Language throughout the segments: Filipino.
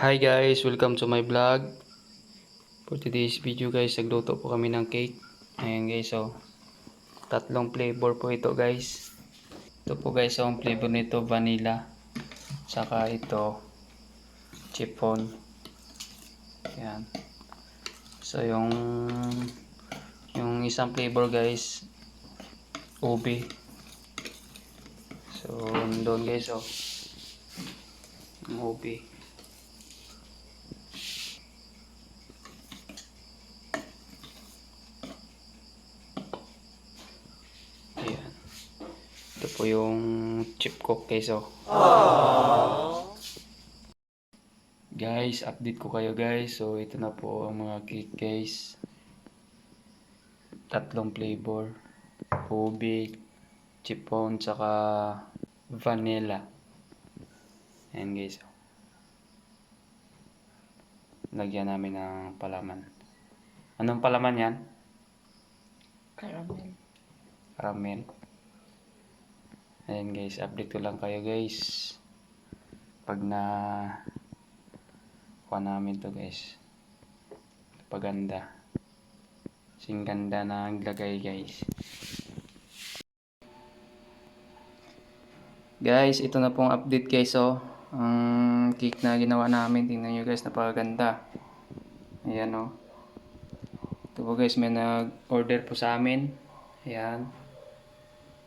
Hi guys, welcome to my vlog. For today's video guys, nagluto po kami ng cake. Ayan guys, so tatlong flavor po ito guys. Ito po guys, so ang flavor nito vanilla. Saka ito chiffon. Ayan. So yung isang flavor guys, ube. So doon guys, so yung ube. Ayan. Ito po yung chip cook guys, so. Guys, update ko kayo guys. So ito na po ang mga cake guys. Tatlong flavor. Ube, chiffon, tsaka vanilla. Ayan guys. Lagyan namin ng palaman. Anong palaman yan? Caramel. Caramel. Ayan guys, update ko lang kayo guys. Pag na kuha namin to guys. Paganda. Sing ganda na naglagay guys. Guys, ito na pong update guys, oh. Ang cake na ginawa namin, tingnan nyo guys, napakaganda. Ayan, oh. Ito po guys, may nag-order po sa amin. Ayan.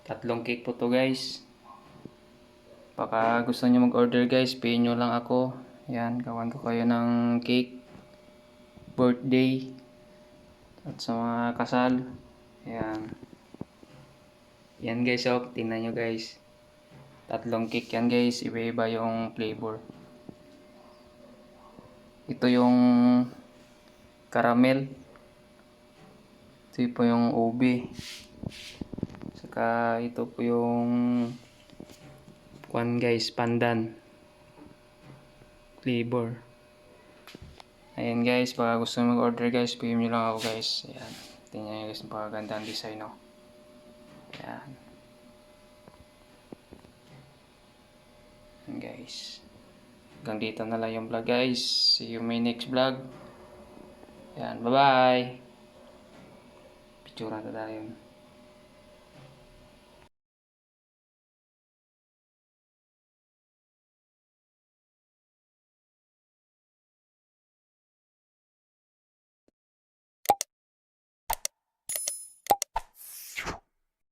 Tatlong cake po to guys. Baka gusto nyo mag-order guys, pay nyo lang ako. Ayan, gawan ko kayo ng cake. Birthday. At sa mga kasal. Ayan. Yan guys, oh. Tingnan nyo guys. Tatlong cake yan guys. Iba-iba yung flavor. Ito yung caramel. Ito po yung ube. Saka ito po yung guys, pandan flavor. Ayan guys, baka gusto nyo mag-order guys, PM nyo lang ako guys. Ayan. Tingnan nyo guys, napakaganda ang design, no? Ayan. Ayan guys. Hanggang dito na lang yung vlog guys. See you in my next vlog. Ayan, bye bye. Picture na tayo.